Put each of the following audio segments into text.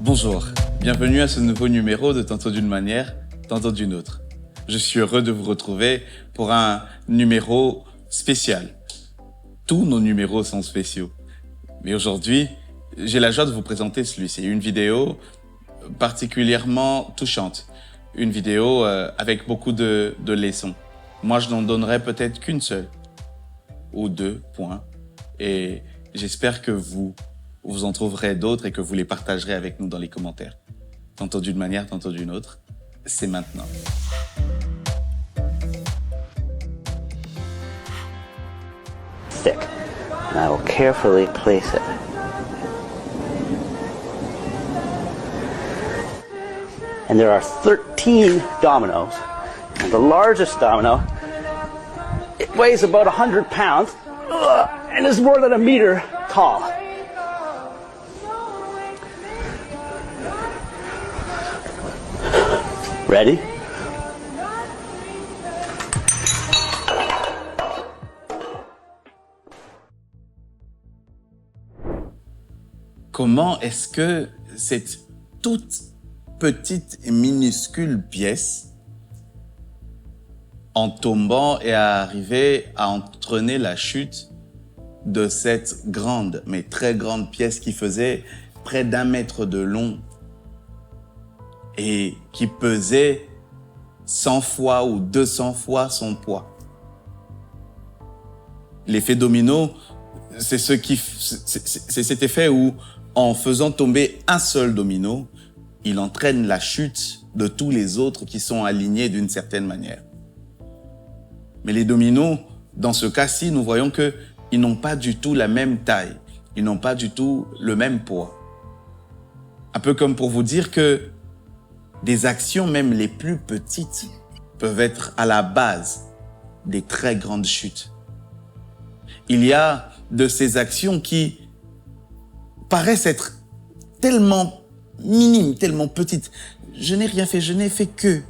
Bonjour, bienvenue à ce nouveau numéro de Tantôt d'une manière, tantôt d'une autre. Je suis heureux de vous retrouver pour un numéro spécial. Tous nos numéros sont spéciaux. Mais aujourd'hui, j'ai la joie de vous présenter celui-ci. Une vidéo particulièrement touchante. Une vidéo avec beaucoup de leçons. Moi, je n'en donnerai peut-être qu'une seule ou deux points. Et j'espère que vous en trouverez d'autres et que vous les partagerez avec nous dans les commentaires. Tantôt d'une manière, tantôt d'une autre. C'est maintenant. Stick, and I will carefully place it. And there are 13 dominoes. And the largest domino, it weighs about 100 pounds and is more than a meter tall. Ready? Comment est-ce que cette toute petite et minuscule pièce, en tombant, est arrivée à entraîner la chute de cette grande, mais très grande pièce qui faisait près d'1 mètre de long et qui pesait 100 fois ou 200 fois son poids. L'effet domino, c'est cet effet où, en faisant tomber un seul domino, il entraîne la chute de tous les autres qui sont alignés d'une certaine manière. Mais les dominos, dans ce cas-ci, nous voyons qu'ils n'ont pas du tout la même taille. Ils n'ont pas du tout le même poids. Un peu comme pour vous dire que des actions, même les plus petites, peuvent être à la base des très grandes chutes. Il y a de ces actions qui paraissent être tellement minimes, tellement petites. Je n'ai rien fait, je n'ai fait que.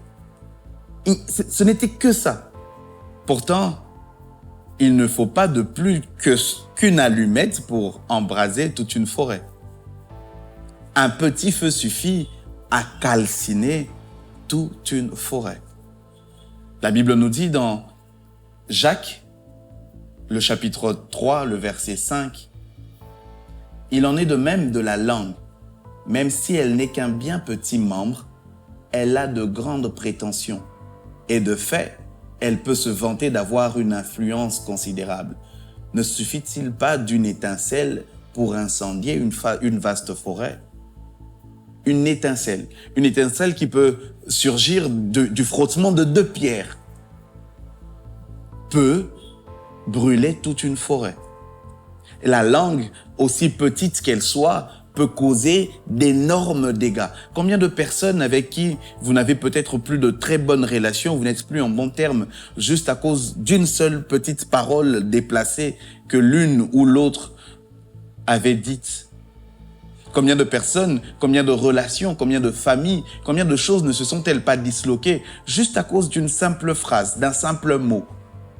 Ce n'était que ça. Pourtant, il ne faut pas de plus qu'une allumette pour embraser toute une forêt. Un petit feu suffit à calciner toute une forêt. La Bible nous dit dans Jacques, le chapitre 3, le verset 5, « Il en est de même de la langue. Même si elle n'est qu'un bien petit membre, elle a de grandes prétentions. Et de fait, elle peut se vanter d'avoir une influence considérable. Ne suffit-il pas d'une étincelle pour incendier une vaste forêt ? Une étincelle qui peut surgir du frottement de 2 pierres, peut brûler toute une forêt. La langue, aussi petite qu'elle soit, peut causer d'énormes dégâts. Combien de personnes avec qui vous n'avez peut-être plus de très bonnes relations, vous n'êtes plus en bons termes, juste à cause d'une seule petite parole déplacée que l'une ou l'autre avait dite? Combien de personnes, combien de relations, combien de familles, combien de choses ne se sont-elles pas disloquées juste à cause d'une simple phrase, d'un simple mot,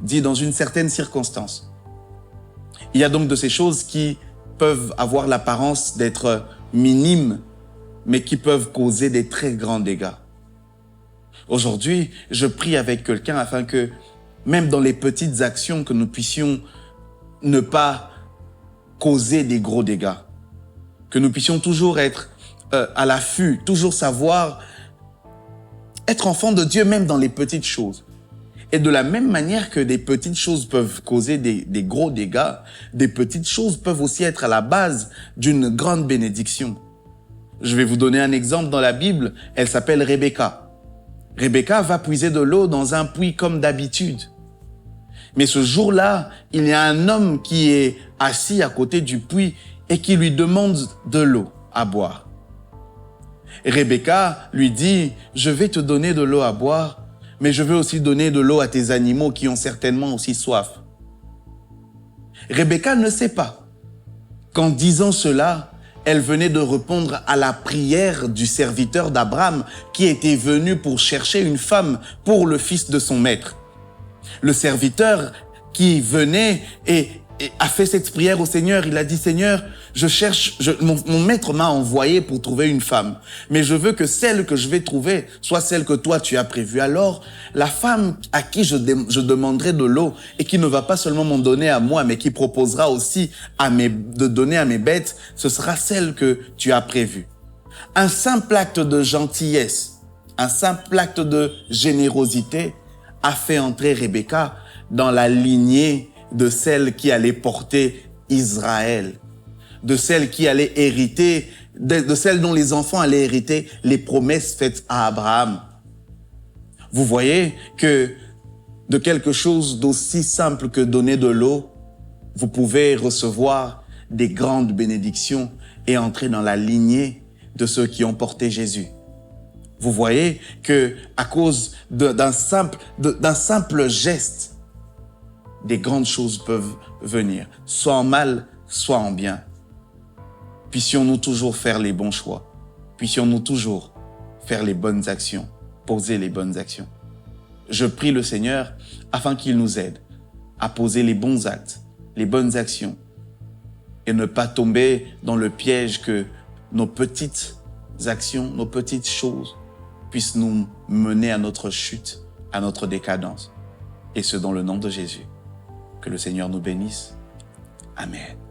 dit dans une certaine circonstance? Il y a donc de ces choses qui peuvent avoir l'apparence d'être minimes, mais qui peuvent causer des très grands dégâts. Aujourd'hui, je prie avec quelqu'un afin que, même dans les petites actions, que nous puissions ne pas causer des gros dégâts. Que nous puissions toujours être à l'affût, toujours savoir être enfant de Dieu même dans les petites choses. Et de la même manière que des petites choses peuvent causer des gros dégâts, des petites choses peuvent aussi être à la base d'une grande bénédiction. Je vais vous donner un exemple dans la Bible, elle s'appelle Rebecca. Rebecca va puiser de l'eau dans un puits comme d'habitude. Mais ce jour-là, il y a un homme qui est assis à côté du puits et qui lui demande de l'eau à boire. Rebecca lui dit, « Je vais te donner de l'eau à boire, mais je veux aussi donner de l'eau à tes animaux qui ont certainement aussi soif. » Rebecca ne sait pas qu'en disant cela, elle venait de répondre à la prière du serviteur d'Abraham qui était venu pour chercher une femme pour le fils de son maître. Le serviteur qui venait et a fait cette prière au Seigneur. Il a dit, Seigneur, mon maître m'a envoyé pour trouver une femme. Mais je veux que celle que je vais trouver soit celle que toi tu as prévue. Alors, la femme à qui je demanderai de l'eau et qui ne va pas seulement m'en donner à moi, mais qui proposera aussi de donner à mes bêtes, ce sera celle que tu as prévue. Un simple acte de gentillesse, un simple acte de générosité a fait entrer Rebecca dans la lignée de celle qui allait porter Israël, de celle qui allait hériter, de celle dont les enfants allaient hériter les promesses faites à Abraham. Vous voyez que de quelque chose d'aussi simple que donner de l'eau, vous pouvez recevoir des grandes bénédictions et entrer dans la lignée de ceux qui ont porté Jésus. Vous voyez que à cause d'un simple geste, des grandes choses peuvent venir, soit en mal, soit en bien. Puissions-nous toujours faire les bons choix. Puissions-nous toujours faire les bonnes actions, poser les bonnes actions. Je prie le Seigneur afin qu'il nous aide à poser les bons actes, les bonnes actions et ne pas tomber dans le piège que nos petites actions, nos petites choses puissent nous mener à notre chute, à notre décadence. Et ce, dans le nom de Jésus. Que le Seigneur nous bénisse. Amen.